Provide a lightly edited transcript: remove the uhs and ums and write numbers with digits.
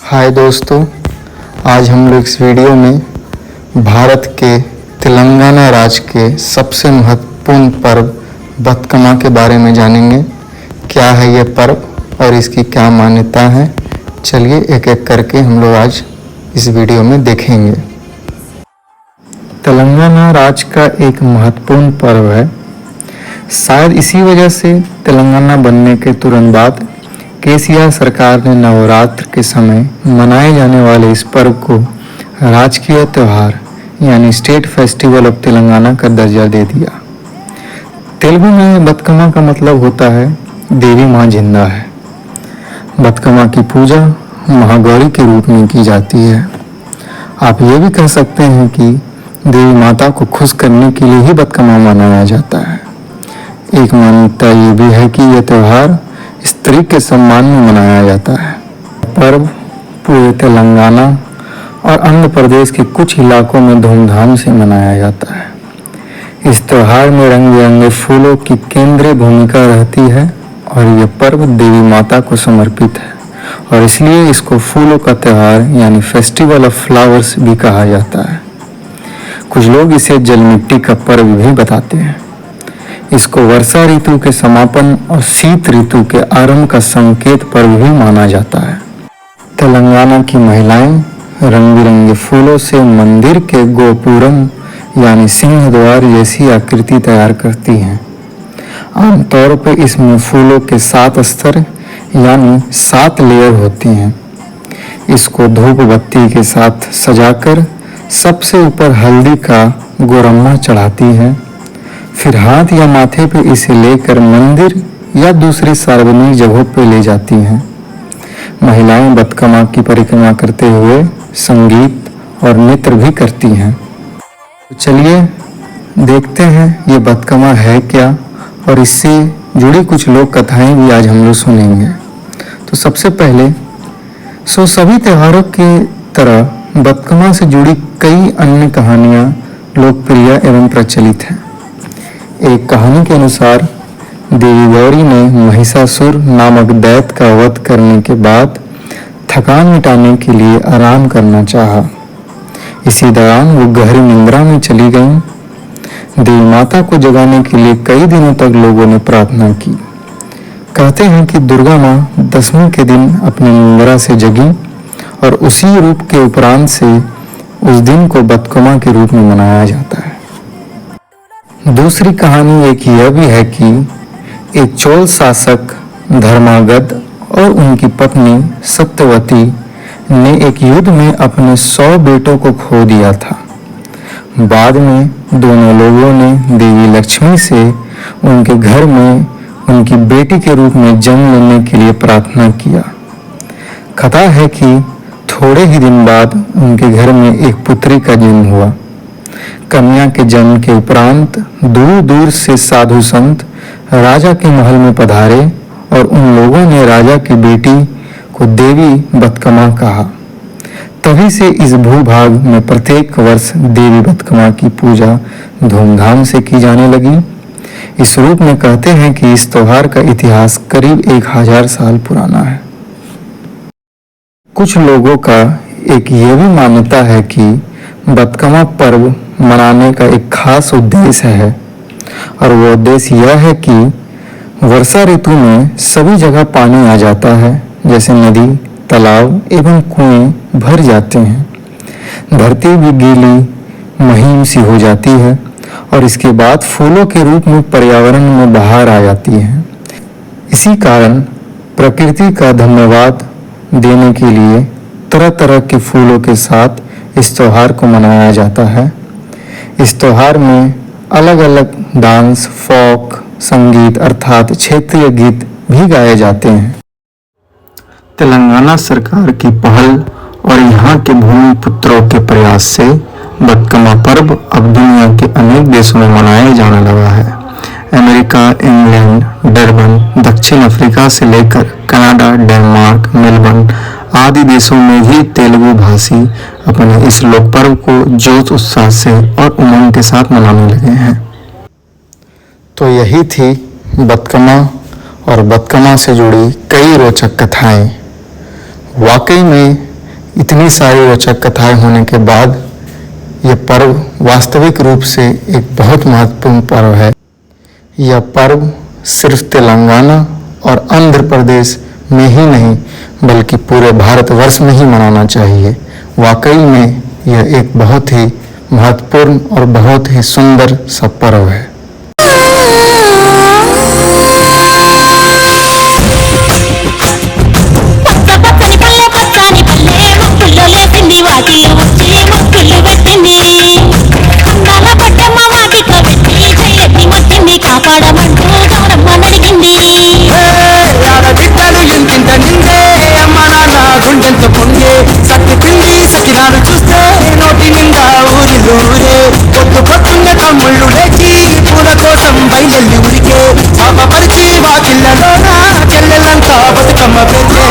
हाय दोस्तों, आज हम लोग इस वीडियो में भारत के तेलंगाना राज्य के सबसे महत्वपूर्ण पर्व बतकमा के बारे में जानेंगे। क्या है ये पर्व और इसकी क्या मान्यता है, चलिए एक एक करके हम लोग आज इस वीडियो में देखेंगे। तेलंगाना राज्य का एक महत्वपूर्ण पर्व है। शायद इसी वजह से तेलंगाना बनने के तुरंत बाद केसीआर सरकार ने नवरात्र के समय मनाए जाने वाले इस पर्व को राजकीय त्यौहार यानी स्टेट फेस्टिवल ऑफ तेलंगाना का दर्जा दे दिया। तेलुगु में बतकमा का मतलब होता है देवी माँ जिंदा है। बतकमा की पूजा महागौरी के रूप में की जाती है। आप ये भी कह सकते हैं कि देवी माता को खुश करने के लिए ही बतकमा मनाया जाता है। एक मान्यता ये भी है कि यह त्यौहार स्त्री के सम्मान में मनाया जाता है। पर्व पूरे तेलंगाना और आंध्र प्रदेश के कुछ इलाकों में धूमधाम से मनाया जाता है। इस त्यौहार में रंग बिरंगे फूलों की केंद्रीय भूमिका रहती है और यह पर्व देवी माता को समर्पित है और इसलिए इसको फूलों का त्यौहार यानी फेस्टिवल ऑफ फ्लावर्स भी कहा जाता है। कुछ लोग इसे जल मिट्टी का पर्व भी बताते हैं। इसको वर्षा ऋतु के समापन और शीत ऋतु के आरंभ का संकेत पर्व भी माना जाता है। तेलंगाना की महिलाएं रंग बिरंगे फूलों से मंदिर के गोपुरम यानी सिंह द्वार जैसी आकृति तैयार करती हैं। आमतौर पर इसमें फूलों के 7 स्तर यानी 7 लेयर होती हैं। इसको धूप बत्ती के साथ सजाकर सबसे ऊपर हल्दी का गोरम्मा चढ़ाती है। फिर हाथ या माथे पे इसे लेकर मंदिर या दूसरी सार्वजनिक जगहों पे ले जाती हैं। महिलाएं बतकमा की परिक्रमा करते हुए संगीत और नृत्य भी करती हैं। तो चलिए देखते हैं ये बतकमा है क्या और इससे जुड़ी कुछ लोक कथाएं भी आज हम लोग सुनेंगे। तो सबसे पहले सभी त्योहारों की तरह बतकमा से जुड़ी कई अन्य कहानियां लोकप्रिय एवं प्रचलित हैं। एक कहानी के अनुसार देवी गौरी ने महिषासुर नामक दैत्य का वध करने के बाद थकान मिटाने के लिए आराम करना चाहा। इसी दौरान वो गहरी निंद्रा में चली गईं। देवी माता को जगाने के लिए कई दिनों तक लोगों ने प्रार्थना की। कहते हैं कि दुर्गा माँ 10वें के दिन अपनी निंद्रा से जगी और उसी रूप के उपरांत से उस दिन को बतकमा के रूप में मनाया जाता है। दूसरी कहानी एक यह भी है कि एक चोल शासक धर्मागध और उनकी पत्नी सत्यवती ने एक युद्ध में अपने 100 बेटों को खो दिया था। बाद में दोनों लोगों ने देवी लक्ष्मी से उनके घर में उनकी बेटी के रूप में जन्म लेने के लिए प्रार्थना किया। कथा है कि थोड़े ही दिन बाद उनके घर में एक पुत्री का जन्म हुआ। कन्या के जन्म के उपरांत दूर दूर से साधु संत राजा के महल में पधारे और उन लोगों ने राजा की बेटी को देवी बतकमा कहा। तभी से इस भूभाग में प्रत्येक वर्ष देवी बतकमा की पूजा धूमधाम से की जाने लगी। इस रूप में कहते हैं कि इस त्योहार का इतिहास करीब 1000 साल पुराना है। कुछ लोगों का एक ये भी मान्यता है कि बतकमा पर्व मनाने का एक खास उद्देश्य है और वो उद्देश्य यह है कि वर्षा ऋतु में सभी जगह पानी आ जाता है, जैसे नदी, तालाब एवं कुएं भर जाते हैं। धरती भी गीली महीन सी हो जाती है और इसके बाद फूलों के रूप में पर्यावरण में बहार आ जाती है। इसी कारण प्रकृति का धन्यवाद देने के लिए तरह तरह के फूलों के साथ इस त्योहार को मनाया जाता है। इस त्योहार में अलग अलग डांस, फोक संगीत अर्थात क्षेत्रीय गीत भी गाए जाते हैं। तेलंगाना सरकार की पहल और यहाँ के भूमि पुत्रों के प्रयास से बतकमा पर्व अब दुनिया के अनेक देशों में मनाया जाने लगा है। अमेरिका, इंग्लैंड, डरबन, दक्षिण अफ्रीका से लेकर कनाडा, डेनमार्क, मेलबर्न आदि देशों में भी तेलुगु भाषी अपने इस लोक पर्व को जोश उत्साह से और उमंग के साथ मनाने लगे हैं। तो यही थी बतकमा और बतकमा से जुड़ी कई रोचक कथाएं। वाकई में इतनी सारी रोचक कथाएं होने के बाद यह पर्व वास्तविक रूप से एक बहुत महत्वपूर्ण पर्व है। यह पर्व सिर्फ तेलंगाना और आंध्र प्रदेश में ही नहीं बल्कि पूरे भारतवर्ष में ही मनाना चाहिए। वाकई में यह एक बहुत ही महत्वपूर्ण और बहुत ही सुंदर सा पर्व है। తమ్ముళ్ళు లేచి పూల కోసం బయలుదేరి ఊరికే పాప పరిచి వాకిళ్ళలోన చెల్లెలంతా బతుకమ్మ పెట్టి